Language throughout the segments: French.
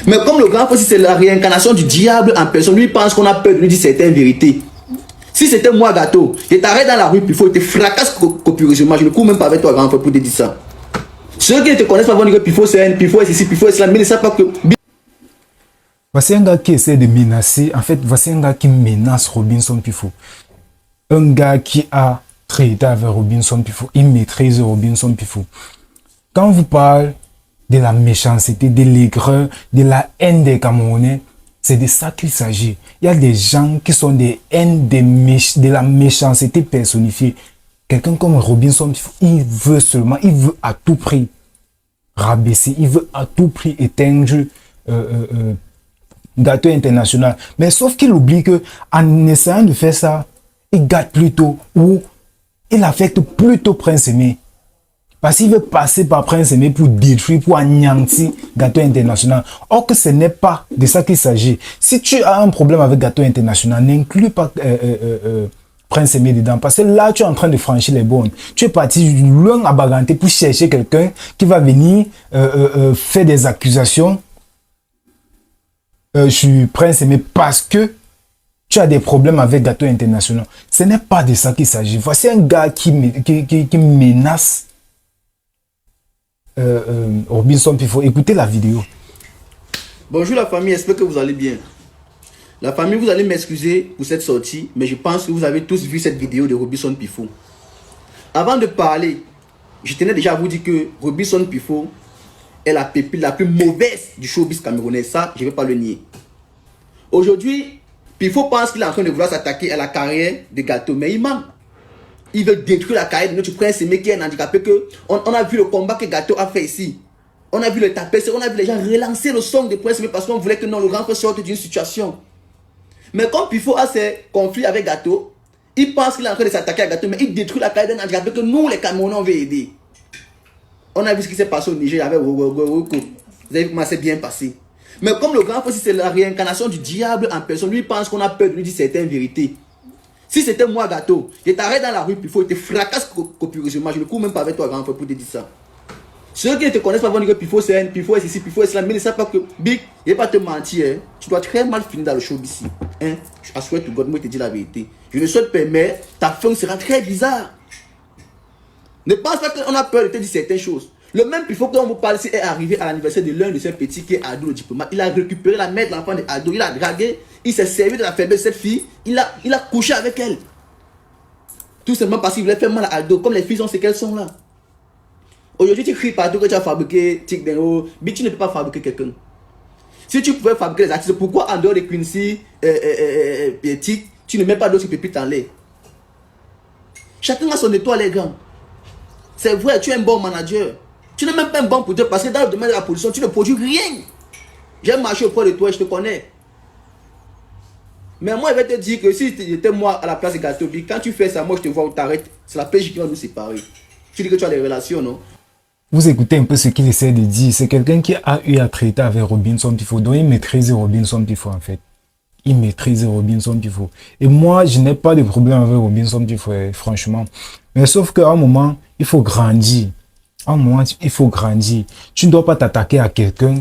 Mais comme le grand frère, c'est la réincarnation du diable en personne, lui pense qu'on a peur de lui dire certaines vérités. Si c'était moi, gâteau, je t'arrête dans la rue, puis il faut te fracasse copieusement. Je ne cours même pas avec toi, grand frère, pour te dire ça. Ceux qui ne te connaissent pas vont dire que Pifo c'est un, Pifo c'est ici, Pifo c'est cela, mais ils ne savent pas que. Voici un gars qui essaie de menacer. En fait, voici un gars qui menace Robinson Pifo. Un gars qui a traité avec Robinson Pifo. Il maîtrise Robinson Pifo. Quand on vous parle de la méchanceté, de l'aigreur, de la haine des Camerounais, c'est de ça qu'il s'agit. Il y a des gens qui sont des haines de la méchanceté personnifiée. Quelqu'un comme Robinson Pifo, il veut à tout prix rabaisser, il veut à tout prix éteindre Gâteau International. Mais sauf qu'il oublie que en essayant de faire ça, il gâte plutôt ou il affecte plutôt Prince Aimé. Parce qu'il veut passer par Prince Aimé pour détruire, pour anéantir Gâteau International. Or que ce n'est pas de ça qu'il s'agit. Si tu as un problème avec Gâteau International, n'inclus pas Prince Aimé dedans. Parce que là, tu es en train de franchir les bornes. Tu es parti loin à Baganté pour chercher quelqu'un qui va venir faire des accusations sur Prince Aimé parce que tu as des problèmes avec Gâteau International. Ce n'est pas de ça qu'il s'agit. Voici un gars qui menace Robinson Pifo. Écoutez la vidéo. Bonjour la famille, j'espère que vous allez bien. La famille, vous allez m'excuser pour cette sortie, mais je pense que vous avez tous vu cette vidéo de Robinson Pifo. Avant de parler, je tenais déjà à vous dire que Robinson Pifo est la pépite la plus mauvaise du showbiz camerounais. Ça, je ne vais pas le nier. Aujourd'hui, Pifo pense qu'il est en train de vouloir s'attaquer à la carrière de Gâteau, mais il ment. Il veut détruire la carrière de notre Prince Aimé qui est un handicapé. On a vu le combat que Gâteau a fait ici. On a vu le taper, on a vu les gens relancer le son de Prince Aimé parce qu'on voulait que non, le grand frère sorte d'une situation. Mais comme Pifo a ses conflits avec Gâteau, il pense qu'il est en train de s'attaquer à Gâteau, mais il détruit la carrière d'un handicapé que nous, les Camerounais, on veut aider. On a vu ce qui s'est passé au Niger avec Roko. Vous avez vu comment c'est bien passé. Mais comme le grand frère, c'est la réincarnation du diable en personne, lui pense qu'on a peur de lui dire certaines vérités. Si c'était moi, Gâteau, je t'arrête dans la rue, Pifo, je te fracasse copieusement. Je ne cours même pas avec toi, grand frère, pour te dire ça. Ceux qui ne te connaissent pas vont dire que Pifo c'est un, Pifo c'est ici, Pifo c'est cela, mais ils ne savent pas que Big, je ne vais pas te mentir, hein. Tu dois très mal finir dans le show ici. Hein? Je assure to God, moi je te dis la vérité. Je ne souhaite pas, mais ta fin sera très bizarre. Ne pense pas qu'on a peur de te dire certaines choses. Le même Pifo qu'on vous parle ici est arrivé à l'anniversaire de l'un de ses petits qui est Ado le diplomate. Il a récupéré la mère de l'enfant de Ado, il a dragué, il s'est servi de la faiblesse de cette fille, il a couché avec elle. Tout simplement parce qu'il voulait faire mal à Ado, comme les filles sont ce qu'elles sont là. Aujourd'hui, tu cries partout que tu as fabriqué Tic Dengo, mais tu ne peux pas fabriquer quelqu'un. Si tu pouvais fabriquer les artistes, pourquoi en dehors de Quincy et Tic, tu ne mets pas d'autres pépites en l'air? Chacun a son étoile, les gars. C'est vrai, tu es un bon manager. Tu n'es même pas un bon producteur parce que dans le domaine de la production, tu ne produis rien. J'ai marché auprès de toi et je te connais. Mais moi, je vais te dire que si j'étais moi à la place de Gâteau, quand tu fais ça, moi je te vois où t'arrêtes. C'est la PJ qui va nous séparer. Tu dis que tu as des relations, non? Vous écoutez un peu ce qu'il essaie de dire. C'est quelqu'un qui a eu à traiter avec Robinson Pifo. Donc il maîtrise Robinson Pifo en fait. Il maîtrise Robinson Pifo. Et moi, je n'ai pas de problème avec Robinson Pifo, franchement. Mais sauf qu'à un moment, il faut grandir. À un moment, il faut grandir. Tu ne dois pas t'attaquer à quelqu'un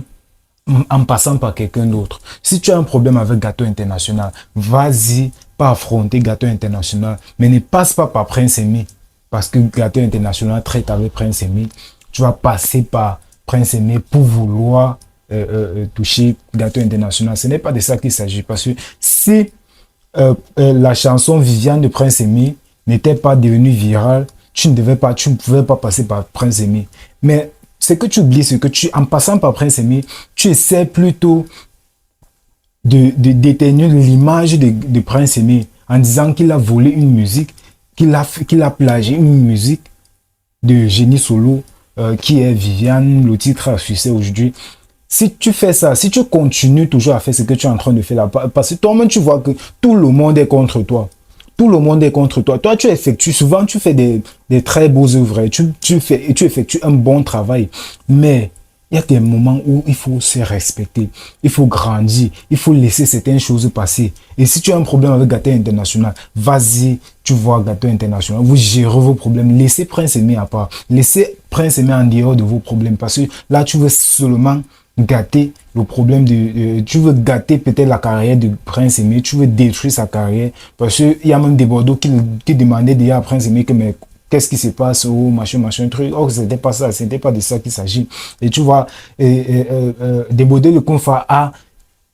en passant par quelqu'un d'autre. Si tu as un problème avec Gâteau International, vas-y, pas affronter Gâteau International. Mais ne passe pas par Prince Aimé. Parce que Gâteau International traite avec Prince Aimé. Tu vas passer par Prince Aimé pour vouloir toucher Gâteau International. Ce n'est pas de ça qu'il s'agit. Parce que si la chanson Viviane de Prince Aimé n'était pas devenue virale, tu ne pouvais pas passer par Prince Aimé. Mais ce que tu oublies, c'est que en passant par Prince Aimé, tu essaies plutôt d'éteindre l'image de Prince Aimé en disant qu'il a volé une musique, qu'il a plagié une musique de Génie Solo, qui est Viviane, le titre a succès aujourd'hui. Si tu fais ça, si tu continues toujours à faire ce que tu es en train de faire là, parce que toi-même tu vois que tout le monde est contre toi. Tout le monde est contre toi. Toi, tu effectues, souvent tu fais des très beaux œuvres, tu effectues un bon travail. Mais il y a des moments où il faut se respecter, il faut grandir, il faut laisser certaines choses passer. Et si tu as un problème avec Gâteau International, vas-y, tu vois Gâteau International, vous gérez vos problèmes, laissez Prince Aimé à part, laissez Prince Aimé en dehors de vos problèmes, parce que là, tu veux seulement gâter le problème tu veux gâter peut-être la carrière de Prince Aimé, tu veux détruire sa carrière, parce qu'il y a même des Bordeaux qui demandaient déjà à Prince Aimé que mais qu'est-ce qui se passe, oh, machin, truc. Oh, c'était pas ça, c'était pas de ça qu'il s'agit. Et tu vois, Débordé le Confa a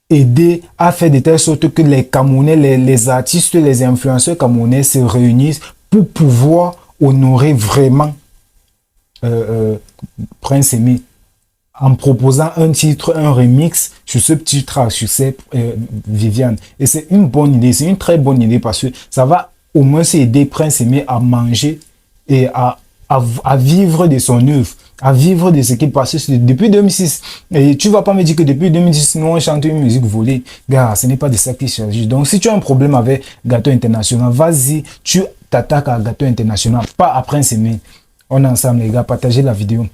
aidé à faire de telle sorte que les Camerounais, les artistes, les influenceurs camerounais se réunissent pour pouvoir honorer vraiment Prince Aimé, en proposant un titre, un remix sur ce petit track, sur cette Viviane. Et c'est une bonne idée, c'est une très bonne idée parce que ça va au moins aider Prince Aimé à manger et à vivre de son œuvre, à vivre de ce qui passe depuis 2006. Et tu vas pas me dire que depuis 2006, nous on chante une musique volée. Gars, ce n'est pas de ça qu'il s'agit. Donc si tu as un problème avec Gâteau International, vas-y, tu t'attaques à Gâteau International, pas à Prince Aimé. On est ensemble les gars, partagez la vidéo.